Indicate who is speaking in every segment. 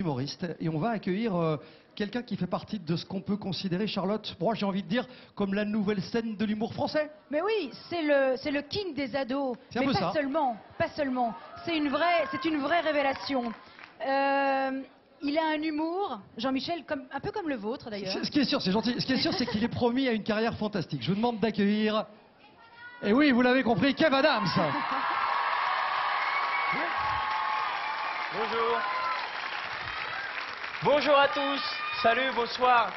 Speaker 1: humoristes et on va accueillir quelqu'un qui fait partie de ce qu'on peut considérer, Charlotte, moi j'ai envie de dire, comme la nouvelle scène de l'humour français.
Speaker 2: Mais oui, c'est le king des ados.
Speaker 1: C'est un
Speaker 2: mais
Speaker 1: peu
Speaker 2: pas
Speaker 1: ça.
Speaker 2: seulement, pas seulement. C'est une vraie révélation. Il a un humour, Jean-Michel, un peu comme le vôtre d'ailleurs.
Speaker 1: Ce qui est sûr, c'est gentil. Ce qui est sûr, c'est qu'il est promis à une carrière fantastique. Je vous demande d'accueillir. Et oui, vous l'avez compris, Kev Adams.
Speaker 3: Bonjour. Bonjour à tous. Salut, bonsoir.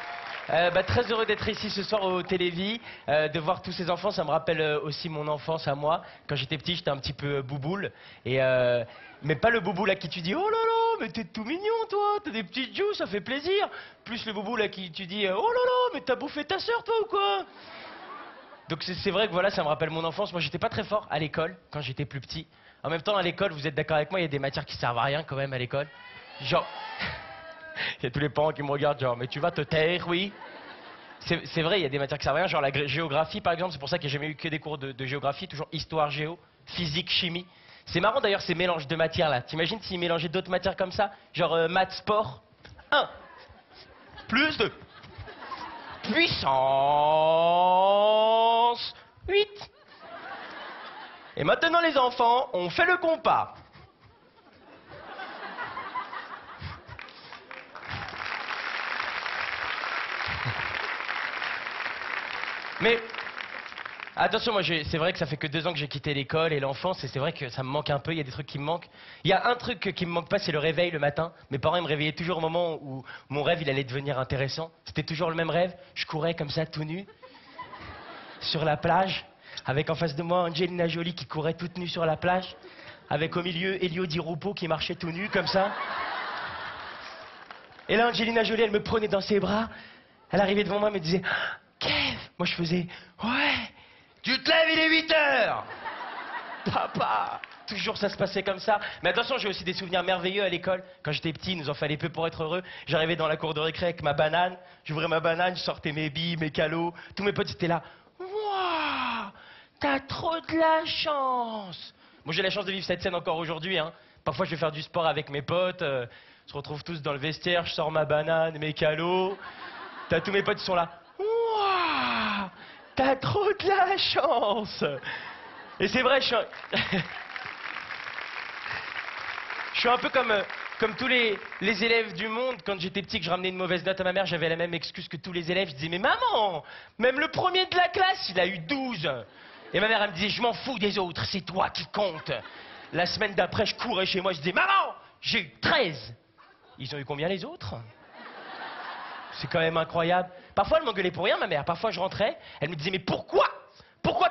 Speaker 3: Très heureux d'être ici ce soir au Télévis, de voir tous ces enfants. Ça me rappelle aussi mon enfance à moi. Quand j'étais petit, j'étais un petit peu bouboule. Mais pas le bouboule à qui tu dis « Oh là là, mais t'es tout mignon toi, t'as des petites joues, ça fait plaisir ». Plus le bouboule à qui tu dis « Oh là là, mais t'as bouffé ta sœur toi ou quoi ?» Donc c'est vrai que voilà, ça me rappelle mon enfance. Moi, j'étais pas très fort à l'école quand j'étais plus petit. En même temps, à l'école, vous êtes d'accord avec moi, il y a des matières qui servent à rien quand même à l'école. Genre, il y a tous les parents qui me regardent genre, mais tu vas te taire, oui. C'est vrai, il y a des matières qui servent à rien, genre la géographie par exemple. C'est pour ça qu'il n'y a jamais eu que des cours de géographie, toujours histoire, géo, physique, chimie. C'est marrant d'ailleurs ces mélanges de matières là. T'imagines s'ils mélangeaient d'autres matières comme ça, genre maths, sport. 1 plus 2 puissance 8. Et maintenant les enfants, on fait le compas. Mais attention, moi c'est vrai que ça fait que 2 ans que j'ai quitté l'école et l'enfance, et c'est vrai que ça me manque un peu, il y a des trucs qui me manquent. Il y a un truc qui me manque pas, c'est le réveil le matin. Mes parents ils me réveillaient toujours au moment où mon rêve il allait devenir intéressant. C'était toujours le même rêve, je courais comme ça tout nu sur la plage, avec en face de moi Angelina Jolie qui courait toute nue sur la plage, avec au milieu Elio Di Rupo qui marchait tout nu comme ça. Et là Angelina Jolie elle me prenait dans ses bras, elle arrivait devant moi, elle me disait « Kev !» Moi je faisais « Ouais, tu te lèves, il est 8 heures !» Papa, toujours ça se passait comme ça. Mais attention, j'ai aussi des souvenirs merveilleux à l'école. Quand j'étais petit, il nous en fallait peu pour être heureux. J'arrivais dans la cour de récré avec ma banane, j'ouvrais ma banane, je sortais mes billes, mes calots. Tous mes potes étaient là. Waouh, t'as trop de la chance. Moi j'ai la chance de vivre cette scène encore aujourd'hui, hein. Parfois je vais faire du sport avec mes potes, on se retrouve tous dans le vestiaire, je sors ma banane, mes calots. T'as tous mes potes qui sont là. Waouh, t'as trop de la chance. Et c'est vrai, je suis un peu comme tous les élèves du monde. Quand j'étais petit, que je ramenais une mauvaise note à ma mère, j'avais la même excuse que tous les élèves. Je disais, mais maman, même le premier de la classe, il a eu 12. Et ma mère, elle me disait, je m'en fous des autres, c'est toi qui compte. La semaine d'après, je courais chez moi, je disais, maman, j'ai eu 13. Ils ont eu combien les autres? C'est quand même incroyable. Parfois, elle m'engueulait pour rien, ma mère. Parfois, je rentrais, elle me disait, mais pourquoi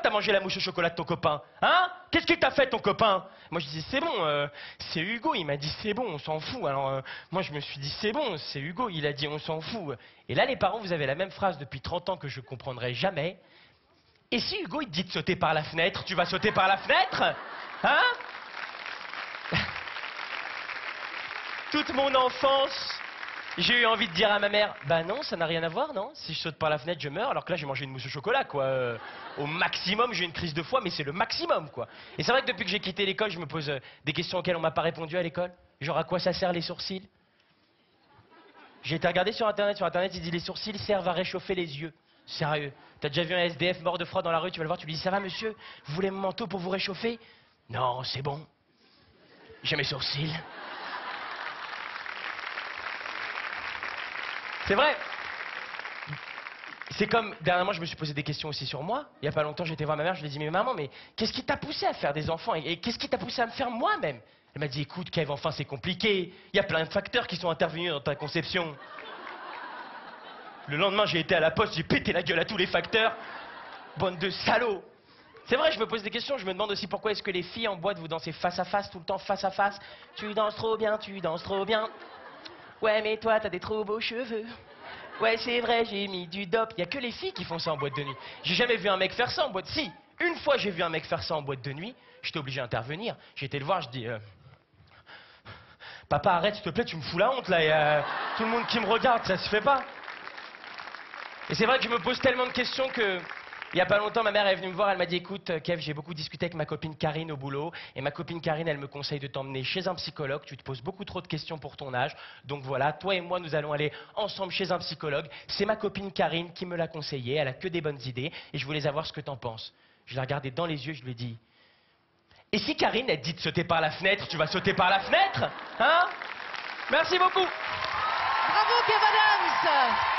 Speaker 3: t'as mangé la mouche au chocolat de ton copain? Hein? Qu'est-ce qu'il t'a fait, ton copain? Moi, je disais, c'est bon, c'est Hugo. Il m'a dit, c'est bon, on s'en fout. Alors, moi, je me suis dit, c'est bon, c'est Hugo. Il a dit, on s'en fout. Et là, les parents, vous avez la même phrase depuis 30 ans que je comprendrai jamais. Et si Hugo, il te dit de sauter par la fenêtre, tu vas sauter par la fenêtre? Hein? Toute mon enfance, j'ai eu envie de dire à ma mère, bah non, ça n'a rien à voir, non? Si je saute par la fenêtre, je meurs, alors que là, j'ai mangé une mousse au chocolat, quoi. Au maximum, j'ai eu une crise de foie, mais c'est le maximum, quoi. Et c'est vrai que depuis que j'ai quitté l'école, je me pose des questions auxquelles on m'a pas répondu à l'école. Genre, à quoi ça sert les sourcils? J'ai été regarder sur Internet, il dit les sourcils servent à réchauffer les yeux. Sérieux. T'as déjà vu un SDF mort de froid dans la rue, tu vas le voir, tu lui dis, ça va, monsieur? Vous voulez mon manteau pour vous réchauffer? Non, c'est bon. J'ai mes sourcils. C'est vrai. C'est comme, dernièrement, je me suis posé des questions aussi sur moi. Il y a pas longtemps, j'étais voir ma mère, je lui ai dit, mais maman, mais qu'est-ce qui t'a poussé à faire des enfants? Et qu'est-ce qui t'a poussé à me faire moi-même? Elle m'a dit, écoute, Kev, enfin, c'est compliqué. Il y a plein de facteurs qui sont intervenus dans ta conception. Le lendemain, j'ai été à la poste, j'ai pété la gueule à tous les facteurs. Bande de salauds. C'est vrai, je me pose des questions. Je me demande aussi pourquoi est-ce que les filles en boîte, vous dansez face à face, tout le temps face à face. Tu danses trop bien, tu danses trop bien. Ouais, mais toi, t'as des trop beaux cheveux. Ouais, c'est vrai, j'ai mis du dope. Il y a que les filles qui font ça en boîte de nuit. J'ai jamais vu un mec faire ça en boîte. Si, une fois j'ai vu un mec faire ça en boîte de nuit, j'étais obligé d'intervenir. J'ai été le voir, je dis... Papa, arrête, s'il te plaît, tu me fous la honte, là. Il y a tout le monde qui me regarde, ça se fait pas. Et c'est vrai que je me pose tellement de questions que Il n'y a pas longtemps, ma mère est venue me voir, elle m'a dit, écoute, Kev, j'ai beaucoup discuté avec ma copine Karine au boulot, et ma copine Karine, elle me conseille de t'emmener chez un psychologue, tu te poses beaucoup trop de questions pour ton âge, donc voilà, toi et moi, nous allons aller ensemble chez un psychologue. C'est ma copine Karine qui me l'a conseillé, elle a que des bonnes idées, et je voulais savoir ce que t'en penses. Je l'ai regardée dans les yeux, je lui ai dit, et si Karine, elle te dit de sauter par la fenêtre, tu vas sauter par la fenêtre? Hein? Merci beaucoup.
Speaker 2: Bravo Kev Adams.